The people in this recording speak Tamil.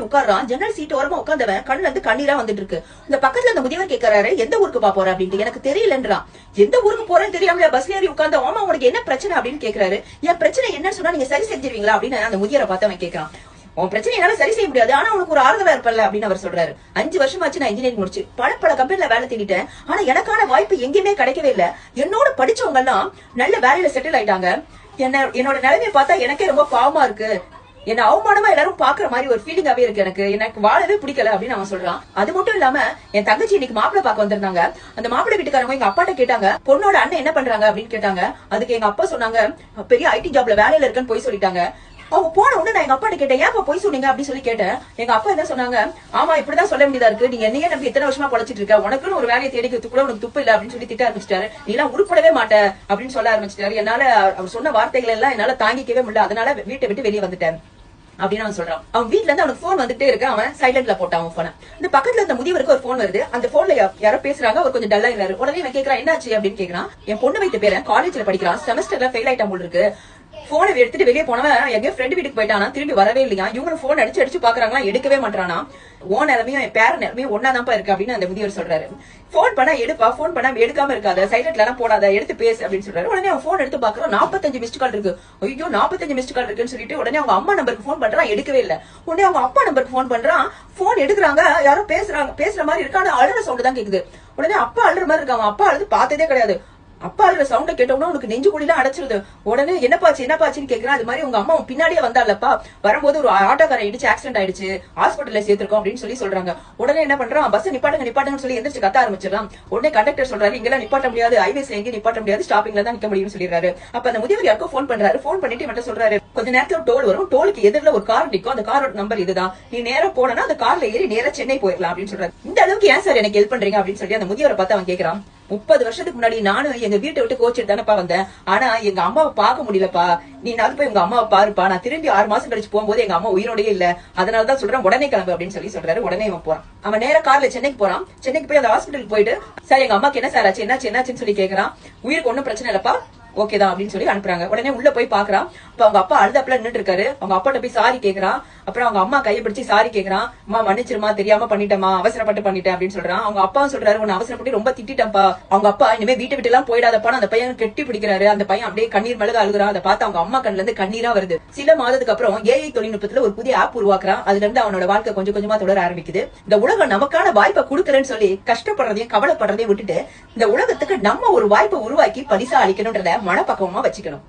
உட்கார்றான். ஜன்னல் சீட் ஓரமா உட்கார்ந்தவன் கண்ணுல இருந்து கண்ணீரா வந்துட்டு இருக்கு. இந்த பக்கத்துல அந்த முதியவர் கேட்கறாரு, எந்த ஊருக்கு போற அப்படின்ட்டு. எனக்கு தெரியலன்றான். எந்த ஊருக்கு போறேன்னு தெரியாம பஸ்ல ஏறி உட்கார்ந்த, ஆமா உனக்கு என்ன பிரச்சனை அப்படின்னு கேட்கறாரு. என் பிரச்சனை என்னன்னு சொன்னா நீங்க சரி செஞ்சிருவீங்களா அப்படின்னு அந்த முதியரை பார்த்து அவன் கேட்கறான். உன் பிரச்சனை என்னால சரி செய்ய முடியாது, ஆனா உனக்கு ஒரு ஆறுதலா இருப்பல்ல அப்படின்னு அவர் சொல்றாரு. 5 வருஷமாச்சு நான் இன்ஜினியரிங் முடிச்சு பல கம்பெனில வேலை தேடிட்டேன். ஆனா எனக்கான வாய்ப்பு எங்கேயுமே கிடைக்கவே இல்ல. என்னோட படிச்சவங்க எல்லாம் நல்ல வேலையில செட்டில் ஆயிட்டாங்க. என்னோட நிலைமையை பார்த்தா எனக்கே ரொம்ப பாவமா இருக்கு. என்ன அவமானமா எல்லாரும் பாக்குற மாதிரி ஒரு ஃபீலிங்காவே இருக்கு. எனக்கு வாழவே பிடிக்கல அப்படின்னு அவன் சொல்றான். அது மட்டும் இல்லாம என் தங்கச்சி இன்னைக்கு மாப்பிள்ளை பார்க்க வந்திருந்தாங்க. அந்த மாப்பிள்ளை வீட்டுக்காரங்க எங்க அப்பாட்ட கேட்டாங்க, பொண்ணோட அண்ணன் என்ன பண்றாங்க அப்படின்னு கேட்டாங்க. அதுக்கு எங்க அப்பா சொன்னாங்க, பெரிய ஐடி ஜாப்ல வேலையில இருக்குன்னு போய் சொல்லிட்டாங்க. அவங்க போன உடனே நான் எங்க அப்பாட்ட கேட்டேன், ஏன் போய் சொன்னீங்க அப்படின்னு சொல்லி கேட்டேன். எங்க அப்பா என்ன சொன்னாங்க, ஆமா இப்படிதான் சொல்ல வேண்டியதா இருக்கு, நீங்க என்னையே நம்பி எத்தனை வருஷமா பொழைச்சிட்டு இருக்க, உனக்குன்னு ஒரு வேலையை தேடிக்கிறது கூட உனக்கு துப்பு இல்ல அப்படின்னு சொல்லி திட்ட ஆரம்பிச்சிட்டாரு. நீ எல்லாம் உருப்படவே மாட்ட அப்படின்னு சொல்ல ஆரம்பிச்சிட்டாரு. என்னால அவர் சொன்ன வார்த்தைகள் எல்லாம் என்னால தாங்கிக்கவே முடியல. அதனால வீட்டை விட்டு வெளியே வந்துட்டேன் அப்படின்னு அவன் சொல்றான். அவன் வீட்டுல இருந்து அவனுக்கு போன் வந்துட்டே இருக்கு. அவன் சைலண்ட்ல போட்டான் அவன் போன. இந்த பக்கத்துல இருந்த முதியவருக்கு ஒரு போன் வருது. அந்த போன்ல யாரோ பேசுறாங்க. அவர் கொஞ்சம் டல்லா இருந்தாரு. உடனே இவன் கேக்குறான், என்னாச்சு அப்படின்னு கேக்குறான். என் பொண்ணு வைத்த பேர காலேஜ்ல படிக்கிறான், செமஸ்டர்ல ஃபெயில் ஆயிட்டான் போல இருக்கு. போனை எடுத்துட்டு வெளியே போனவன் எங்க ஃப்ரெண்டு வீட்டுக்கு போயிட்டானா, திரும்பி வரவே இல்லையா. இவங்க போன் அடிச்சு பாக்குறாங்களா, எடுக்கவே மாட்டானா. ஓ நிலைமையும் என் பேர நிலைமையும் ஒன்னாதான்ப்பா இருக்கு அப்படின்னு அந்த முதியவர் சொல்றாரு. போன் பண்ணா எடுப்பா, போன் பண்ணா எடுக்காம இருக்காத, சைலண்ட்ல எல்லாம் போடாத, எடுத்து பேசு அப்படின்னு சொல்றாரு. உடனே அவன் போன் எடுத்து பாக்குறான், 45 மிஸ்ட் கால் இருக்கு. ஐயோ 45 மிஸ்ட் கால் இருக்குன்னு சொல்லிட்டு உடனே அவங்க அம்மா நம்பருக்கு போன் பண்றான், எடுக்கவே இல்ல. உடனே அவங்க அப்பா நம்பருக்கு போன் பண்றான், போன் எடுக்கிறாங்க, யாரும் பேசுற மாதிரி இருக்கா, ஆனா அழுற சவுண்ட் தான் கேக்குது. உடனே அப்பா அழுற மாதிரி இருக்காங்க. அப்பா அழுது பார்த்ததே கிடையாது. அப்பா அழுற சவுண்ட கேட்டோம்னா உனக்கு நெஞ்சு குடிலாம் அடைச்சிருது. உடனே என்னப்பாச்சுன்னு கேக்குறான். அது மாதிரி உங்க அம்மா பின்னாடியே வந்தாலப்பா, வரும்போது ஒரு ஆட்டோக்காரன் இடிச்சு ஆக்சிடென்ட் ஆயிடுச்சு, ஹாஸ்பிட்டல்ல சேர்த்திருக்கோம் அப்படின்னு சொல்றாங்க. உடனே என்ன பண்றான், பஸ் நிப்பாட்டுங்கன்னு சொல்லி எந்திரிச்சு கத்த ஆரம்பிச்சிடலாம். உடனே கண்டக்டர் சொல்றாரு, இங்கெல்லாம் நிப்பாட்ட முடியாது, ஹைவேஸ்ல எங்கேயும் நிப்பாட்ட முடியாது, ஸ்டாப்பிங்ல தான் நிக்க முடியும்னு சொல்லிடுறாரு. அப்ப அந்த முதியவர் யாருக்கும் போன் பண்றாரு. போன் பண்ணிட்டு மட்டும் சொல்றாரு, கொஞ்ச நேரத்துல டோல் வரும், டோலுக்கு எதிரில ஒரு கார் நிக்கும், அந்த காரோட நம்பர் இதுதான், நீ நேரம் போனா அந்த கார்ல ஏறி நேரா சென்னை போயிடலாம் அப்படின்னு சொல்றாரு. இந்த அளவுக்கு ஏன் சார் எனக்கு ஹெல்ப் பண்றீங்க அப்படின்னு சொல்லி அந்த முதியவரை பார்த்து அவன் கேக்குறான். 30 வருஷத்துக்கு முன்னாடி நானும் எங்க வீட்டை விட்டு கோச்சிட்டு தானப்பா வந்தேன். ஆனா எங்க அம்மாவை பார்க்க முடியலப்பா, நீ நாள் போய் உங்க அம்மாவை பாருப்பா. நான் திரும்பி 6 மாசம் கழிச்சு போகும்போது எங்க அம்மா உயிரோடயே இல்ல, அதனாலதான் சொல்றேன் உடனே கிளம்பு அப்படின்னு சொல்றாரு. உடனே இவன் போறான். அவன் நேர கார்ல சென்னைக்கு போறான். சென்னைக்கு போய் அந்த ஹாஸ்பிட்டல் போயிட்டு, சார் எங்க அம்மாக்கு என்ன சார் ஆச்சு, என்னாச்சுன்னு சொல்லி கேக்குறான். உயிருக்கு ஒன்னும் பிரச்சனை இல்லப்பா, ஓகேதான் அப்படின்னு சொல்லி அனுப்புறாங்க. உடனே உள்ள போய் பாக்குறான். அப்ப அவங்க அப்பா அழுதாப்புல நின்னுட்டு இருக்காரு. அவங்க அப்பாட்ட போய் சாரி கேக்குறான். அப்புறம் அவங்க அம்மா கையை பிடிச்சி சாரி கேக்குறான். அம்மா மன்னிச்சிருமா, தெரியாம பண்ணிட்டேமா, அவசரப்பட்டு பண்ணிட்டேன் அப்படின்னு சொல்றான். அவங்க அப்பாவும் சொல்றாரு, உன்னை அவசரப்பட்டு ரொம்ப திட்டேன்ப்பா. அவங்க அப்பா இனிமே வீட்டை விட்டு எல்லாம் போயிடாதப்பான்னு அந்த பையன் கெட்டி பிடிக்கிறாரு. அந்த பையன் அப்படியே கண்ணீர் மழுக அழுகுறான். அதை பார்த்து அவங்க அம்மா கண்ணுல இருந்து கண்ணீரா வருது. சில மாதத்துக்கு அப்புறம் ஏஐ தொழில்நுட்பத்துல ஒரு புதிய ஆப் உருவாக்குறான். அதுல இருந்து அவனோட வாழ்க்கை கொஞ்சம் கொஞ்சமா தொடர ஆரம்பிக்குது. இந்த உலகம் நமக்கான வாய்ப்பை கொடுக்கறேன்னு சொல்லி கஷ்டப்படுறதையும் கவலைப்படுறதையும் விட்டுட்டு இந்த உலகத்துக்கு நம்ம ஒரு வாய்ப்பை உருவாக்கி பரிசா அளிக்கணும்ன்றத மனப்பக்குவமா வச்சுக்கணும்.